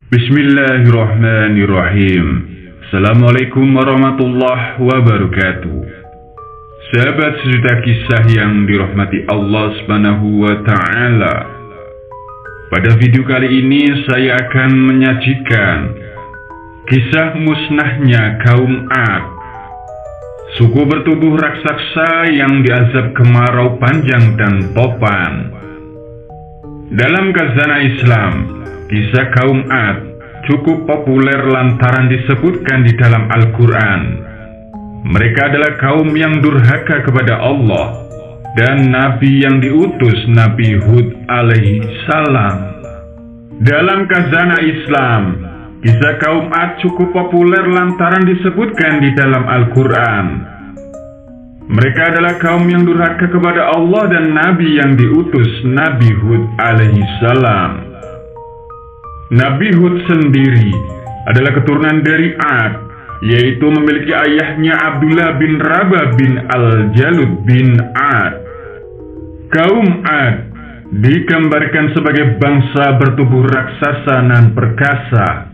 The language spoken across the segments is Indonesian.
Bismillahirrahmanirrahim. Assalamualaikum warahmatullahi wabarakatuh. Sahabat sejuta kisah yang dirahmati Allah Subhanahu wa Ta'ala. Pada video kali ini saya akan menyajikan kisah musnahnya kaum Ad, suku bertubuh raksasa yang diazab kemarau panjang dan topan. Dalam khazanah Islam, kisah kaum Ad cukup populer lantaran disebutkan di dalam Al-Quran. Mereka adalah kaum yang durhaka kepada Allah dan Nabi yang diutus, Nabi Hud alaihi salam. Dalam khazanah Islam, kisah kaum Ad cukup populer lantaran disebutkan di dalam Al-Quran. Mereka adalah kaum yang durhaka kepada Allah dan Nabi yang diutus, Nabi Hud alaihi salam. Nabi Hud sendiri adalah keturunan dari Ad, yaitu memiliki ayahnya Abdullah bin Rabah bin Al-Jalud bin Ad. Kaum Ad digambarkan sebagai bangsa bertubuh raksasa dan perkasa.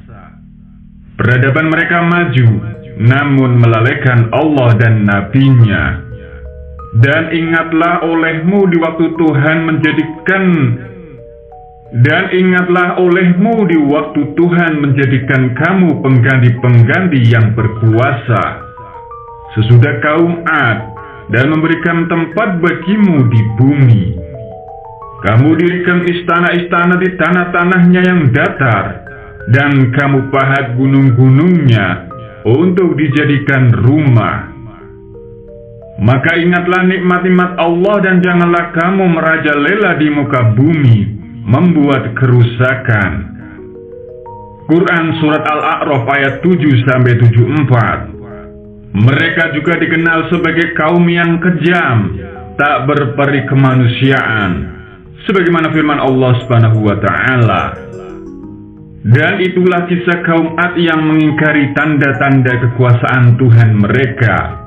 Peradaban mereka maju, namun melalaikan Allah dan Nabi-Nya. Dan ingatlah olehmu di waktu Tuhan menjadikan kamu pengganti-pengganti yang berkuasa sesudah kaum Ad dan memberikan tempat bagimu di bumi. Kamu dirikan istana-istana di tanah-tanahnya yang datar, dan kamu pahat gunung-gunungnya untuk dijadikan rumah. Maka ingatlah nikmat-nikmat Allah dan janganlah kamu merajalela di muka bumi, membuat kerusakan. Quran Surat Al-A'raf ayat 7-74. Mereka juga dikenal sebagai kaum yang kejam, tak berperi kemanusiaan, sebagaimana firman Allah Subhanahu wa Ta'ala. Dan itulah kisah kaum Ad yang mengingkari tanda-tanda kekuasaan Tuhan mereka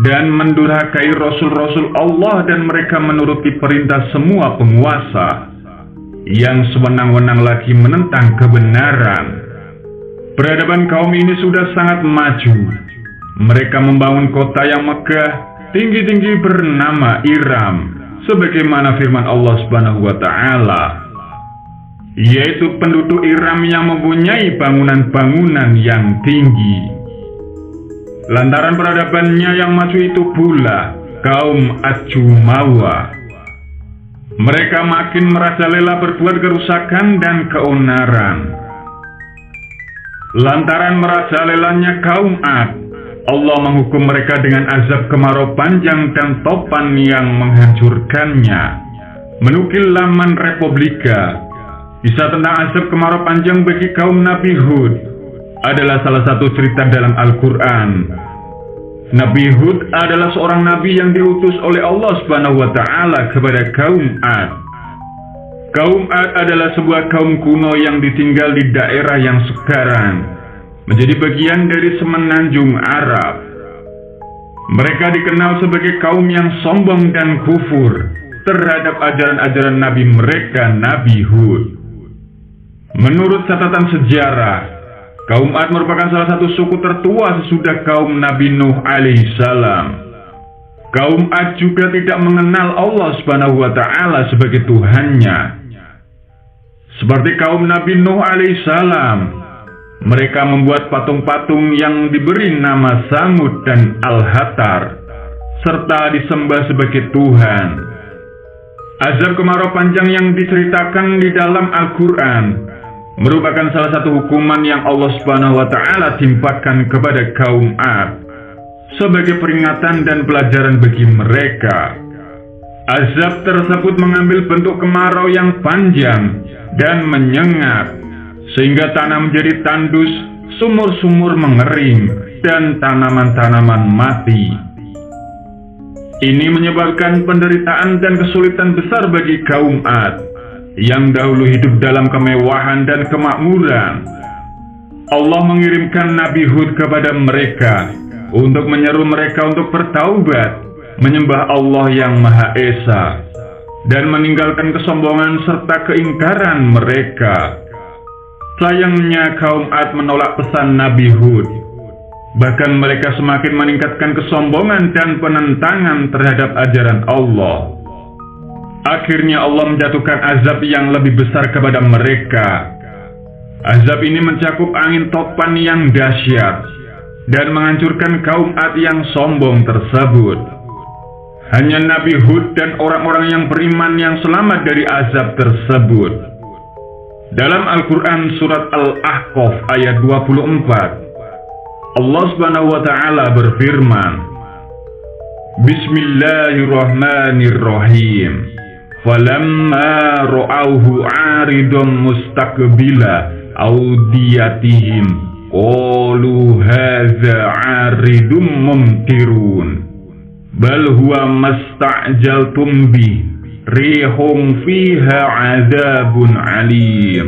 dan mendurhakai Rasul-Rasul Allah, dan mereka menuruti perintah semua penguasa yang sewenang-wenang lagi menentang kebenaran. Peradaban kaum ini sudah sangat maju. Mereka membangun kota yang megah, tinggi-tinggi bernama Iram, sebagaimana firman Allah Subhanahu wa Ta'ala, yaitu penduduk Iram yang mempunyai bangunan-bangunan yang tinggi. Lantaran peradabannya yang maju itu pula kaum Ad-Jumawa. Mereka makin merajalela berbuat kerusakan dan keonaran. Lantaran merajalelanya kaum Ad, Allah menghukum mereka dengan azab kemarau panjang dan topan yang menghancurkannya. Menukil laman Republika, kisah tentang azab kemarau panjang bagi kaum Nabi Hud adalah salah satu cerita dalam Al-Quran. Nabi Hud adalah seorang nabi yang diutus oleh Allah Subhanahu wa Ta'ala kepada kaum Ad. Kaum Ad adalah sebuah kaum kuno yang ditinggal di daerah yang sekarang menjadi bagian dari semenanjung Arab. Mereka dikenal sebagai kaum yang sombong dan kufur terhadap ajaran-ajaran nabi mereka, Nabi Hud. Menurut catatan sejarah, kaum Ad merupakan salah satu suku tertua sesudah kaum Nabi Nuh alaihi salam. Kaum Ad juga tidak mengenal Allah Subhanahu wa Ta'ala sebagai Tuhannya. Seperti kaum Nabi Nuh alaihi salam, mereka membuat patung-patung yang diberi nama Samud dan Al-Hatar, serta disembah sebagai Tuhan. Azab kemarau panjang yang diceritakan di dalam Al-Quran merupakan salah satu hukuman yang Allah Subhanahu wa Ta'ala timpakan kepada kaum Ad sebagai peringatan dan pelajaran bagi mereka. Azab tersebut mengambil bentuk kemarau yang panjang dan menyengat, sehingga tanah menjadi tandus, sumur-sumur mengering, dan tanaman-tanaman mati. Ini menyebabkan penderitaan dan kesulitan besar bagi kaum Ad yang dahulu hidup dalam kemewahan dan kemakmuran. Allah mengirimkan Nabi Hud kepada mereka untuk menyeru mereka untuk bertaubat, menyembah Allah yang Maha Esa, dan meninggalkan kesombongan serta keingkaran mereka. Sayangnya kaum Ad menolak pesan Nabi Hud. Bahkan mereka semakin meningkatkan kesombongan dan penentangan terhadap ajaran Allah. Akhirnya Allah menjatuhkan azab yang lebih besar kepada mereka. Azab ini mencakup angin topan yang dahsyat dan menghancurkan kaum Ad yang sombong tersebut. Hanya Nabi Hud dan orang-orang yang beriman yang selamat dari azab tersebut. Dalam Al-Quran surat Al-Ahqaf ayat 24, Allah Subhanahu wa Ta'ala berfirman, Bismillahirrahmanirrahim. Falamma ra'auhu 'aridun mustaqbila awdiyatihim qalu hadza 'aridum mumtirun bal huwa masta'jaltum bi rihum fiha 'adzabun 'alim.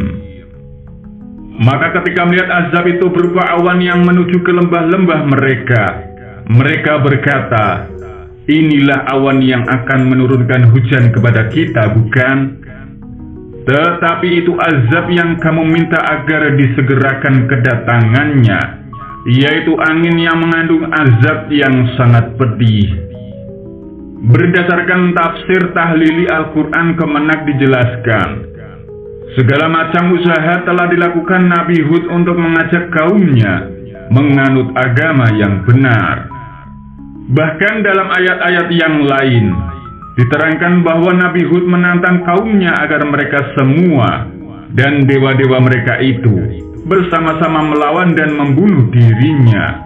Maka ketika melihat azab itu berupa awan yang menuju ke lembah-lembah mereka berkata, inilah awan yang akan menurunkan hujan kepada kita, bukan? Tetapi itu azab yang kamu minta agar disegerakan kedatangannya, yaitu angin yang mengandung azab yang sangat pedih. Berdasarkan tafsir tahlili Al-Quran Kemenak dijelaskan, segala macam usaha telah dilakukan Nabi Hud untuk mengajak kaumnya menganut agama yang benar. Bahkan dalam ayat-ayat yang lain diterangkan bahwa Nabi Hud menantang kaumnya agar mereka semua dan dewa-dewa mereka itu bersama-sama melawan dan membunuh dirinya.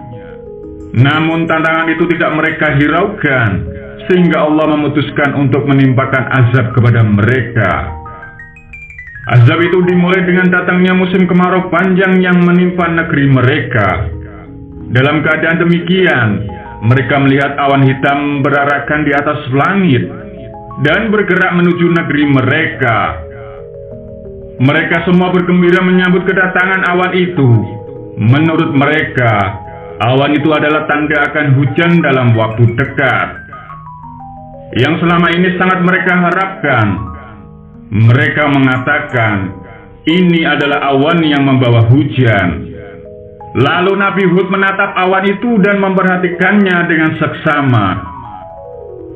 Namun tantangan itu tidak mereka hiraukan, sehingga Allah memutuskan untuk menimpakan azab kepada mereka. Azab itu dimulai dengan datangnya musim kemarau panjang yang menimpa negeri mereka. Dalam keadaan demikian, mereka melihat awan hitam berarakan di atas langit dan bergerak menuju negeri mereka. Mereka semua bergembira menyambut kedatangan awan itu. Menurut mereka, awan itu adalah tanda akan hujan dalam waktu dekat, yang selama ini sangat mereka harapkan. Mereka mengatakan, ini adalah awan yang membawa hujan. Lalu Nabi Hud menatap awan itu dan memperhatikannya dengan seksama.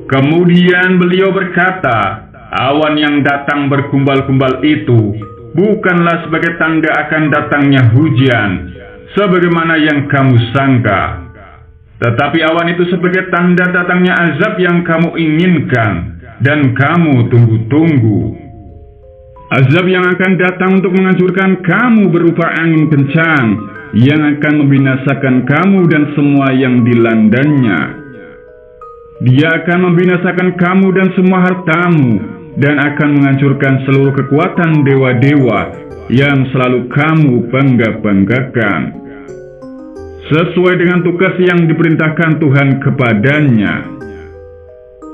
Kemudian beliau berkata, awan yang datang berkumpal-kumpal itu bukanlah sebagai tanda akan datangnya hujan, sebagaimana yang kamu sangka. Tetapi awan itu sebagai tanda datangnya azab yang kamu inginkan dan kamu tunggu-tunggu. Azab yang akan datang untuk menghancurkan kamu berupa angin kencang yang akan membinasakan kamu dan semua yang dilandanya. Dia akan membinasakan kamu dan semua hartamu dan akan menghancurkan seluruh kekuatan dewa-dewa yang selalu kamu bangga-banggakan, sesuai dengan tugas yang diperintahkan Tuhan kepadanya.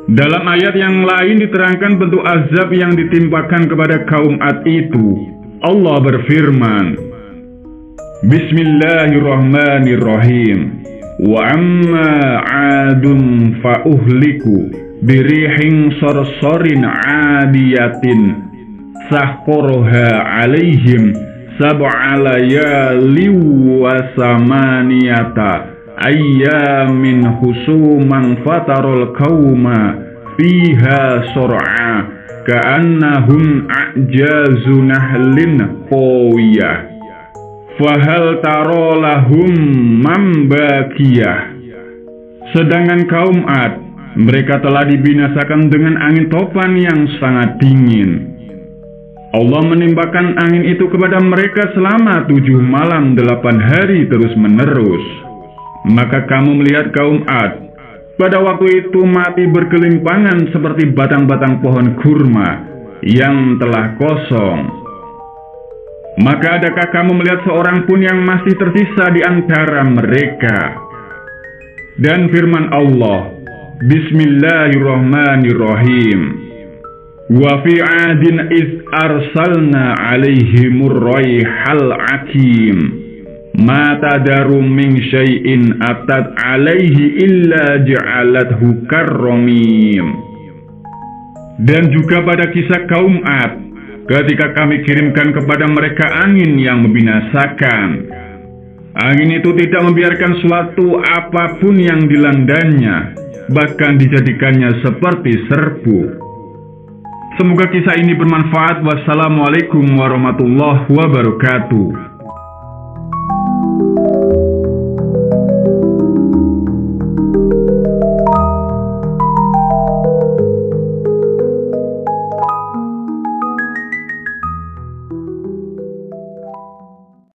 Dalam ayat yang lain diterangkan bentuk azab yang ditimpakan kepada kaum Ad itu. Allah berfirman, Bismillahirrahmanirrahim. Wa amma 'adun fa uhliku birihin sarsarin 'adiyatin sahqaraha 'alaihim sab'a layalin wa samaniyata ayyamin husuman fatarul qauma fiha sur'a ka'annahum a'jazu nahlin qawiyah fahal taro lahum mambakiyah. Sedangkan kaum Ad, mereka telah dibinasakan dengan angin topan yang sangat dingin. Allah menimpakan angin itu kepada mereka selama 7 malam 8 hari terus menerus. Maka kamu melihat kaum Ad pada waktu itu mati bergelimpangan seperti batang-batang pohon kurma yang telah kosong. Maka adakah kamu melihat seorang pun yang masih tersisa di antara mereka? Dan firman Allah, Bismillahirrahmanirrahim. Wa fi 'adin iz arsalna 'alaihimur rayhal 'aqim. Ma tadaru min syai'in atat 'alaihi illa ja'alathu karramim. Dan juga pada kisah kaum Ad, ketika kami kirimkan kepada mereka angin yang membinasakan. Angin itu tidak membiarkan suatu apapun yang dilandanya, bahkan dijadikannya seperti serbu. Semoga kisah ini bermanfaat. Wassalamualaikum warahmatullahi wabarakatuh.